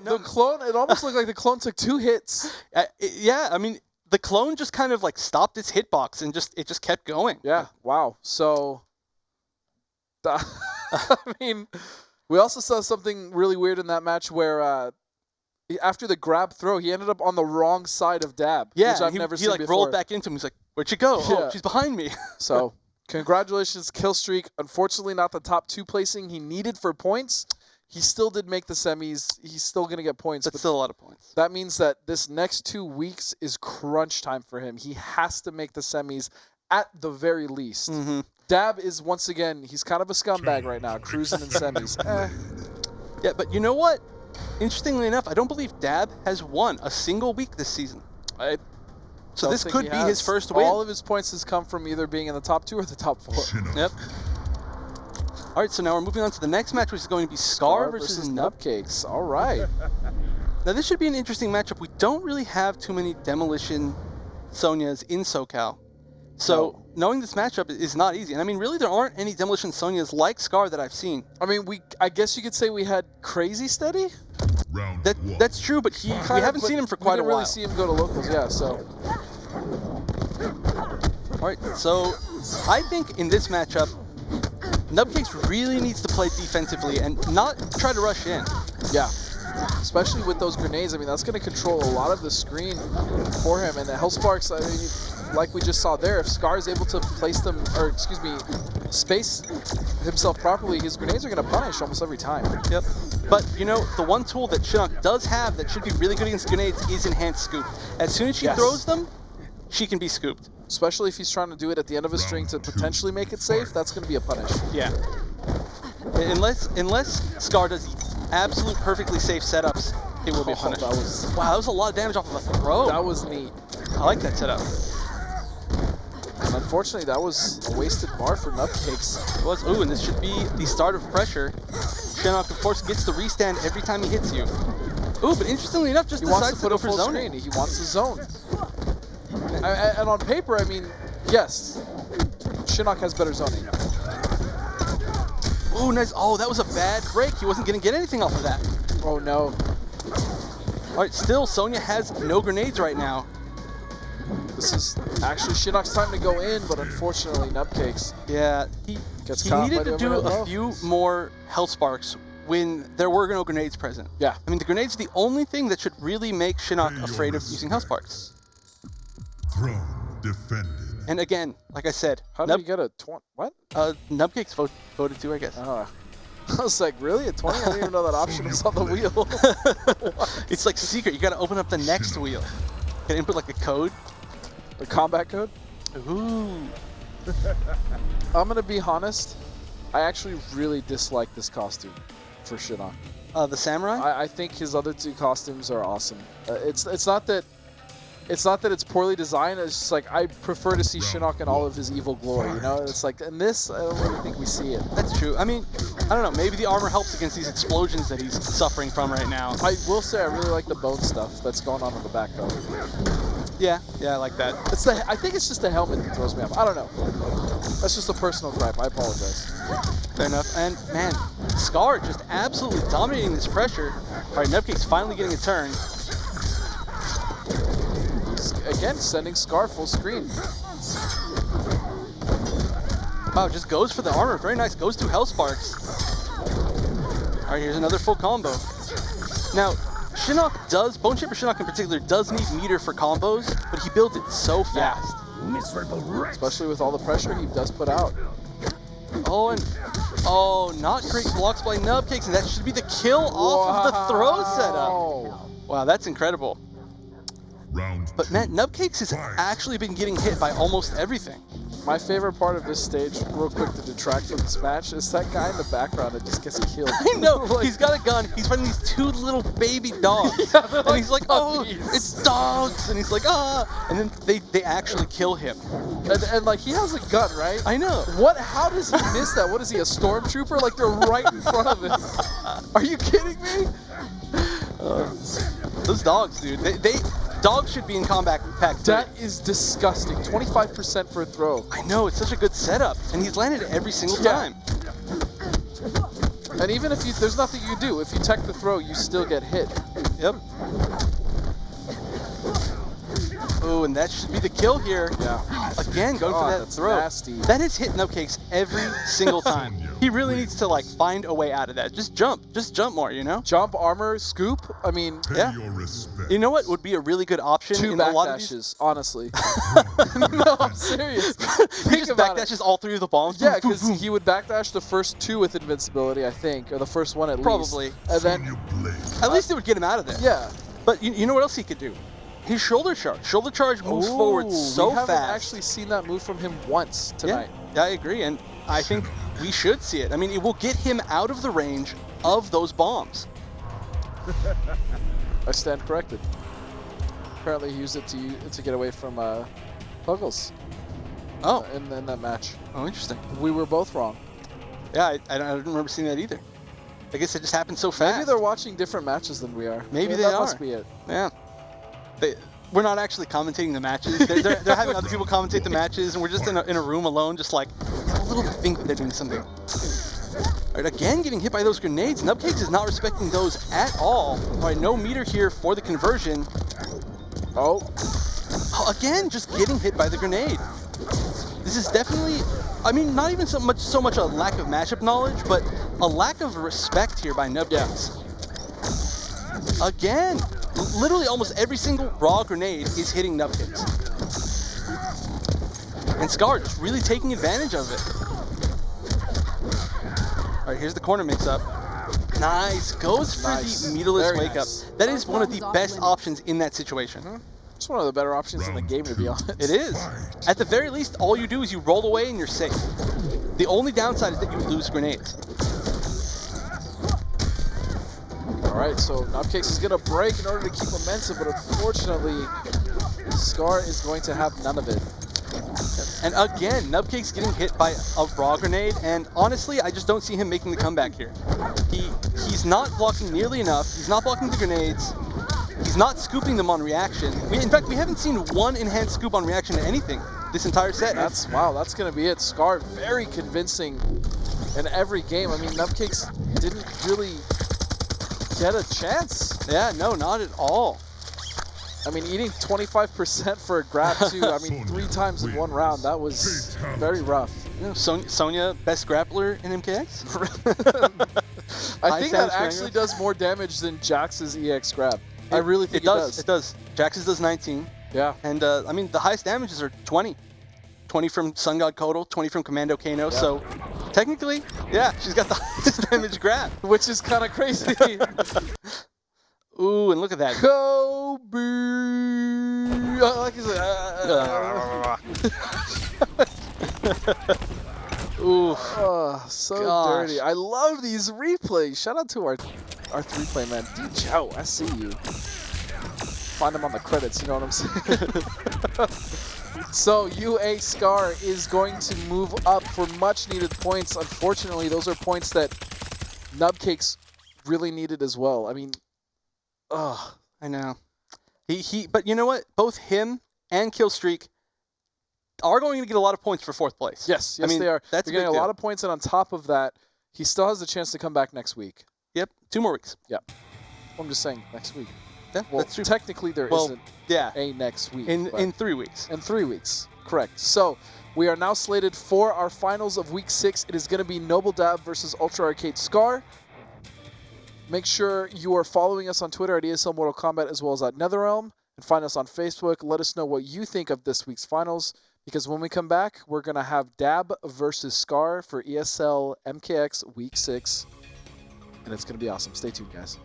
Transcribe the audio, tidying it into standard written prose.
The clone, it almost looked like the clone took 2 hits. Yeah, I mean, the clone just kind of like stopped its hitbox and it just kept going. Yeah, wow. So, I mean, we also saw something really weird in that match where after the grab throw, he ended up on the wrong side of Dab, Yeah, which I've never seen he before. rolled back into him. He's like, "Where'd you go? Yeah. Oh, she's behind me." So, congratulations, kill streak. Unfortunately, not the top 2 placing he needed for points. He still did make the semis. He's still going to get points. That's still a lot of points. That means that this next 2 weeks is crunch time for him. He has to make the semis at the very least. Mm-hmm. Dab is, once again, he's kind of a scumbag right now, cruising in semis. Yeah, but you know what? Interestingly enough, I don't believe Dab has won a single week this season. So this could be his first win. All of his points has come from either being in the top 2 or the top 4. Yep. All right, so now we're moving on to the next match, which is going to be Scar versus Nubcakes. All right. Now this should be an interesting matchup. We don't really have too many Demolition Sonias in SoCal. So knowing this matchup is not easy. And I mean, really, there aren't any Demolition Sonias like Scar that I've seen. I mean, I guess you could say we had Crazy Steady? That's true, but we haven't seen him for quite a while. We didn't really see him go to locals, yeah, so. All right, so I think in this matchup, Nubcakes really needs to play defensively and not try to rush in. Yeah, especially with those grenades. I mean, that's going to control a lot of the screen for him. And the Hellsparks, I mean, like we just saw there, if Scar is able to place them, or excuse me, space himself properly, his grenades are going to punish almost every time. Yep. But, you know, the one tool that Shinnok does have that should be really good against grenades is Enhanced Scoop. As soon as she throws them, she can be scooped. Especially if he's trying to do it at the end of a string to potentially make it safe, that's going to be a punish. Yeah. Unless Scar does absolute perfectly safe setups, it will be a punish. Wow, that was a lot of damage off of a throw. That was neat. I like that setup. And unfortunately, that was a wasted bar for Nubcakes. It was. Ooh, and this should be the start of pressure. Shinnok, of course, gets the restand every time he hits you. Ooh, but interestingly enough, just decides to go for zoning. He wants the zone. And on paper, I mean, yes, Shinnok has better zoning. Ooh, nice. Oh, that was a bad break. He wasn't going to get anything off of that. Oh, no. All right, still, Sonya has no grenades right now. This is actually Shinnok's time to go in, but unfortunately, Nubcakes. Yeah, he needed to do a few more health sparks when there were no grenades present. Yeah. I mean, the grenades are the only thing that should really make Shinnok afraid of using health sparks. Throne defended. And again, like I said, how did he get a 20? What? Nubcakes voted too, I guess. I was like, really? A 20? I didn't even know that option was on the wheel. It's like secret. You got to open up the next wheel. Can input like a code. The combat code? Ooh. I'm going to be honest. I actually really dislike this costume for Shinnok. The samurai? I think his other 2 costumes are awesome. It's not that it's poorly designed. It's just like I prefer to see Shinnok in all of his evil glory. You know, it's like in this, I don't really think we see it. That's true. I mean, I don't know. Maybe the armor helps against these explosions that he's suffering from right now. I will say I really like the bone stuff that's going on in the back though. Yeah, I like that. I think it's just the helmet that throws me off. I don't know. That's just a personal gripe. I apologize. Fair enough. And man, Scar just absolutely dominating this pressure. All right, Nubcakes finally getting a turn. Again, sending Scar full screen. Wow, just goes for the armor. Very nice. Goes to Hellsparks. All right, here's another full combo. Now, Bone Shaper Shinnok in particular does need meter for combos, but he built it so fast. Yeah. Especially with all the pressure he does put out. Oh, not great blocks by Nubcakes, and that should be the kill off of the throw setup. Wow, that's incredible. But man, Nubcakes has actually been getting hit by almost everything. My favorite part of this stage, real quick to detract from this match, is that guy in the background that just gets killed. I know, like, he's got a gun, he's fighting these 2 little baby dogs. And he's like, oh, it's dogs! And he's like, ah! And then they actually kill him. And like, he has a gun, right? I know. How does he miss that? What is he, a stormtrooper? Like, they're right in front of him. Are you kidding me? Those dogs, dude, dogs should be in Combat Pack 3. That is disgusting. 25% for a throw. I know, it's such a good setup. And he's landed it every single time. And even if there's nothing you do. If you tech the throw, you still get hit. Yep. Oh, and that should be the kill here. Yeah. Again, going for that that's throw. nasty. That has hit Nubcakes every single time. He really needs to like find a way out of that. Just jump more, you know? Jump, armor, scoop. I mean, Pay Yeah. your respect. You know what would be a really good option 2 in a lot of these? backdashes, honestly. No, I'm serious. He Think just about it. backdashes all 3 of the bombs. Yeah, because he would backdash the first 2 with invincibility, I think, or the first one at Probably. least. And then, Sonya Blade. At least it would get him out of there. yeah. But you know what else he could do? His shoulder charge. Shoulder charge moves forward so we haven't fast. actually seen that move from him once tonight. Yeah, I agree, and I think we should see it. I mean, it will get him out of the range of those bombs. I stand corrected. Apparently he used it to get away from Puggles Oh, in that match. oh, interesting. We were both wrong. Yeah, I don't remember seeing that either. I guess it just happened so fast. Maybe they're watching different matches than we are. Maybe Yeah, they that are. must be it. Yeah. We're not actually commentating the matches. They're having other people commentate the matches, and we're just in a room alone, just like a little think that they're doing something. All right, again getting hit by those grenades. Nubcakes is not respecting those at all. All right, no meter here for the conversion. Oh, Again, just getting hit by the grenade. This is definitely, I mean, not even so much a lack of matchup knowledge, but a lack of respect here by Nubcakes. Again, literally almost every single raw grenade is hitting Nubcakes. And Scar just really taking advantage of it. All right, here's the corner mix-up. Nice, goes for Nice. the meterless Very wake-up. nice. That is one of the best options in that situation. it's one of the better options in the game, to be honest. It is. At the very least, all you do is you roll away and you're safe. The only downside is that you lose grenades. All right, so Nubcakes is gonna break in order to keep momentum, but unfortunately, Scar is going to have none of it. And again, Nubcakes getting hit by a raw grenade, and honestly, I just don't see him making the comeback here. He's not blocking nearly enough. He's not blocking the grenades. He's not scooping them on reaction. In fact, we haven't seen one enhanced scoop on reaction to anything this entire set. That's gonna be it. Scar very convincing in every game. I mean, Nubcakes didn't really get a chance. Yeah, no, not at all. I mean, eating 25% for a grab too. I mean, 3 times in one round. That was very rough. You know, Sonya, best grappler in MKX. I think that actually does more damage than Jax's EX grab. I really think it does. It does. Jax's does 19. Yeah. And I mean, the highest damages are 20. 20 from Sun God Kodal, 20 from Commando Kano. Yeah. So technically, yeah, she's got the highest damage grab. Which is kind of crazy. Ooh, and look at that. Kobe. Like he's like, Ooh. oh, so Gosh. dirty. I love these replays. Shout out to our 3-play man, D Joe. I see you. Find him on the credits. You know what I'm saying? So UA Scar is going to move up for much needed points. Unfortunately, those are points that Nubcakes really needed as well. I mean, ugh. I know. But you know what? Both him and Killstreak are going to get a lot of points for 4th place. Yes, I mean, they are. That's They're getting big a lot deal. of points, and on top of that, he still has the chance to come back next week. Yep, 2 more weeks. I'm just saying, next week. Yeah, Well, that's true. technically there Well, isn't Yeah, a next week. in but- 3 weeks. In 3 weeks, correct. So we are now slated for our finals of week 6. It is going to be Noble Dab versus Ultra Arcade Scar. Make sure you are following us on Twitter at ESL Mortal Kombat as well as at NetherRealm, and find us on Facebook. Let us know what you think of this week's finals, because when we come back, we're going to have Dab versus Scar for ESL MKX week 6, and it's going to be awesome. Stay tuned, guys.